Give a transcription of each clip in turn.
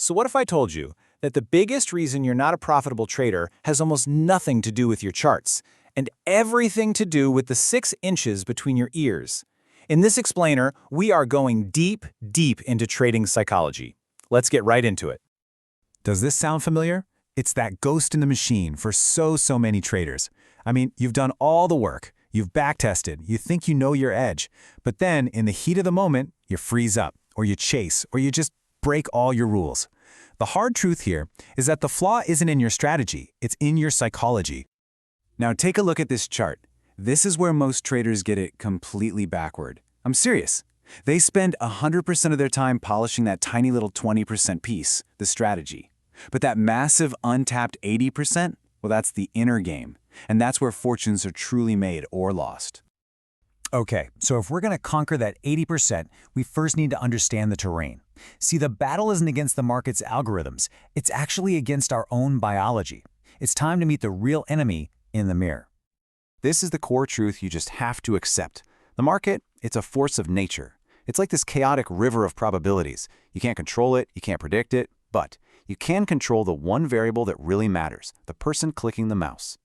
So what if I told you that the biggest reason you're not a profitable trader has almost nothing to do with your charts, and everything to do with the 6 inches between your ears? In this explainer, we are going deep, deep into trading psychology. Let's get right into it. Does this sound familiar? It's that ghost in the machine for so many traders. I mean, you've done all the work, you've backtested, you think you know your edge, but then in the heat of the moment, you freeze up, or you chase, or you just break all your rules. The hard truth here is that the flaw isn't in your strategy, it's in your psychology. Now take a look at this chart. This is where most traders get it completely backward. I'm serious. They spend 100% of their time polishing that tiny little 20% piece, the strategy. But that massive untapped 80%, well, that's the inner game. And that's where fortunes are truly made or lost. Okay, so if we're going to conquer that 80%, we first need to understand the terrain. See, the battle isn't against the market's algorithms. It's actually against our own biology. It's time to meet the real enemy in the mirror. This is the core truth you just have to accept. The market, it's a force of nature. It's like this chaotic river of probabilities. You can't control it, you can't predict it, but you can control the one variable that really matters, the person clicking the mouse.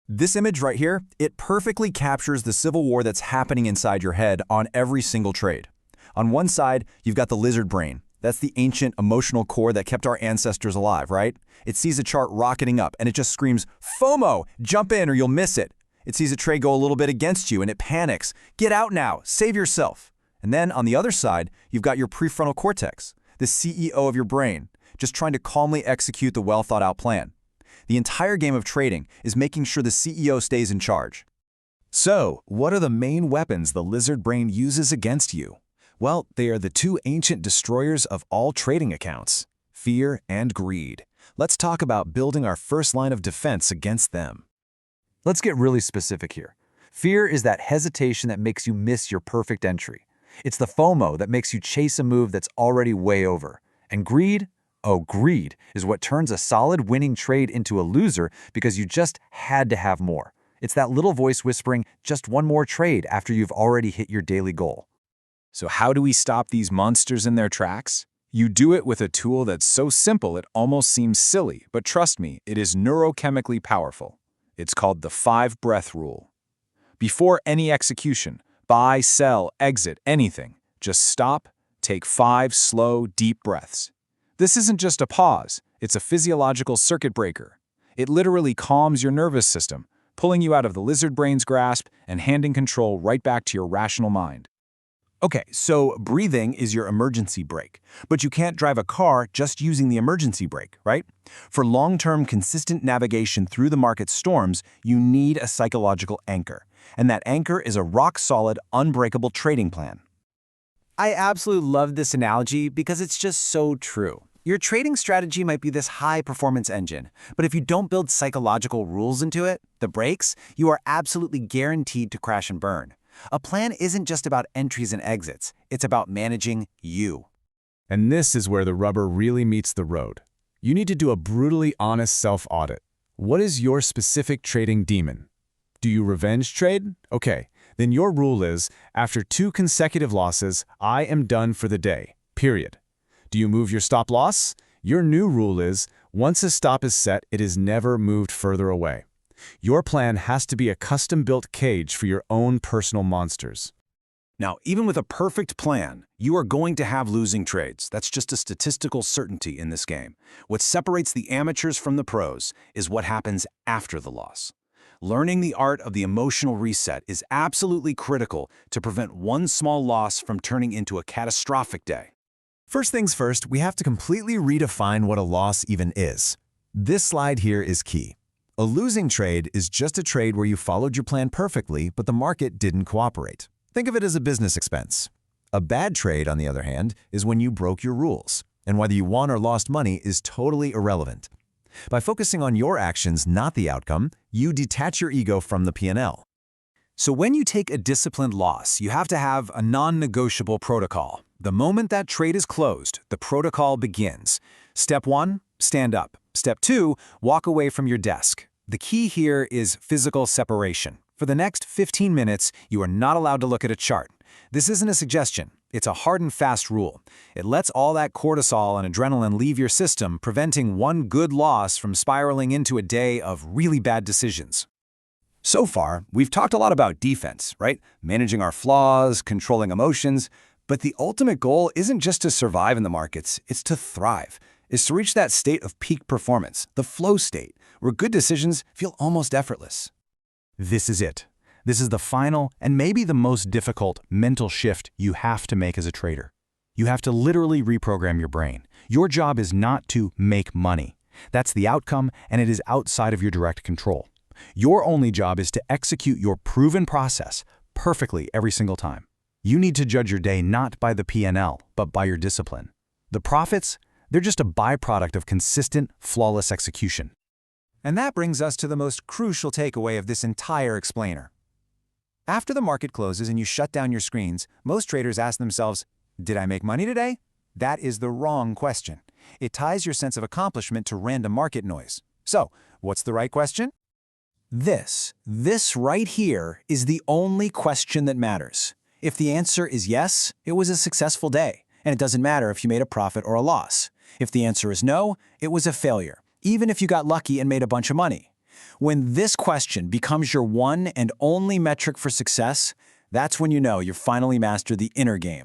This image right here, it perfectly captures the civil war that's happening inside your head on every single trade. On one side, you've got the lizard brain. That's the ancient emotional core that kept our ancestors alive, right? It sees a chart rocketing up and it just screams, FOMO, jump in or you'll miss it. It sees a trade go a little bit against you and it panics. Get out now, save yourself. And then on the other side, you've got your prefrontal cortex, the CEO of your brain, just trying to calmly execute the well-thought-out plan. The entire game of trading is making sure the CEO stays in charge. So, what are the main weapons the lizard brain uses against you? Well, they are the 2 ancient destroyers of all trading accounts, fear and greed. Let's talk about building our first line of defense against them. Let's get really specific here. Fear is that hesitation that makes you miss your perfect entry. It's the FOMO that makes you chase a move that's already way over. And greed? Oh, greed is what turns a solid winning trade into a loser because you just had to have more. It's that little voice whispering, just one more trade after you've already hit your daily goal. So how do we stop these monsters in their tracks? You do it with a tool that's so simple it almost seems silly, but trust me, it is neurochemically powerful. It's called the 5-breath rule. Before any execution, buy, sell, exit, anything, just stop, take 5 slow, deep breaths. This isn't just a pause, it's a physiological circuit breaker. It literally calms your nervous system, pulling you out of the lizard brain's grasp and handing control right back to your rational mind. Okay, so breathing is your emergency brake, but you can't drive a car just using the emergency brake, right? For long-term consistent navigation through the market storms, you need a psychological anchor, and that anchor is a rock-solid, unbreakable trading plan. I absolutely love this analogy because it's just so true. Your trading strategy might be this high-performance engine, but if you don't build psychological rules into it, the brakes, you are absolutely guaranteed to crash and burn. A plan isn't just about entries and exits, it's about managing you. And this is where the rubber really meets the road. You need to do a brutally honest self-audit. What is your specific trading demon? Do you revenge trade? Okay, then your rule is, after 2 consecutive losses, I am done for the day, period. Do you move your stop loss? Your new rule is, once a stop is set, it is never moved further away. Your plan has to be a custom-built cage for your own personal monsters. Now, even with a perfect plan, you are going to have losing trades. That's just a statistical certainty in this game. What separates the amateurs from the pros is what happens after the loss. Learning the art of the emotional reset is absolutely critical to prevent one small loss from turning into a catastrophic day. First things first, we have to completely redefine what a loss even is. This slide here is key. A losing trade is just a trade where you followed your plan perfectly, but the market didn't cooperate. Think of it as a business expense. A bad trade, on the other hand, is when you broke your rules, and whether you won or lost money is totally irrelevant. By focusing on your actions, not the outcome, you detach your ego from the P&L. So when you take a disciplined loss, you have to have a non-negotiable protocol. The moment that trade is closed, the protocol begins. Step 1, stand up. Step 2, walk away from your desk. The key here is physical separation. For the next 15 minutes, you are not allowed to look at a chart. This isn't a suggestion. It's a hard and fast rule. It lets all that cortisol and adrenaline leave your system, preventing one good loss from spiraling into a day of really bad decisions. So far, we've talked a lot about defense, right? Managing our flaws, controlling emotions. But the ultimate goal isn't just to survive in the markets, it's to thrive. It's to reach that state of peak performance, the flow state, where good decisions feel almost effortless. This is it. This is the final and maybe the most difficult mental shift you have to make as a trader. You have to literally reprogram your brain. Your job is not to make money. That's the outcome, and it is outside of your direct control. Your only job is to execute your proven process perfectly every single time. You need to judge your day not by the P&L, but by your discipline. The profits, they're just a byproduct of consistent, flawless execution. And that brings us to the most crucial takeaway of this entire explainer. After the market closes and you shut down your screens, most traders ask themselves, did I make money today? That is the wrong question. It ties your sense of accomplishment to random market noise. So, what's the right question? This right here is the only question that matters. If the answer is yes, it was a successful day, and it doesn't matter if you made a profit or a loss. If the answer is no, it was a failure, even if you got lucky and made a bunch of money. When this question becomes your one and only metric for success, that's when you know you've finally mastered the inner game.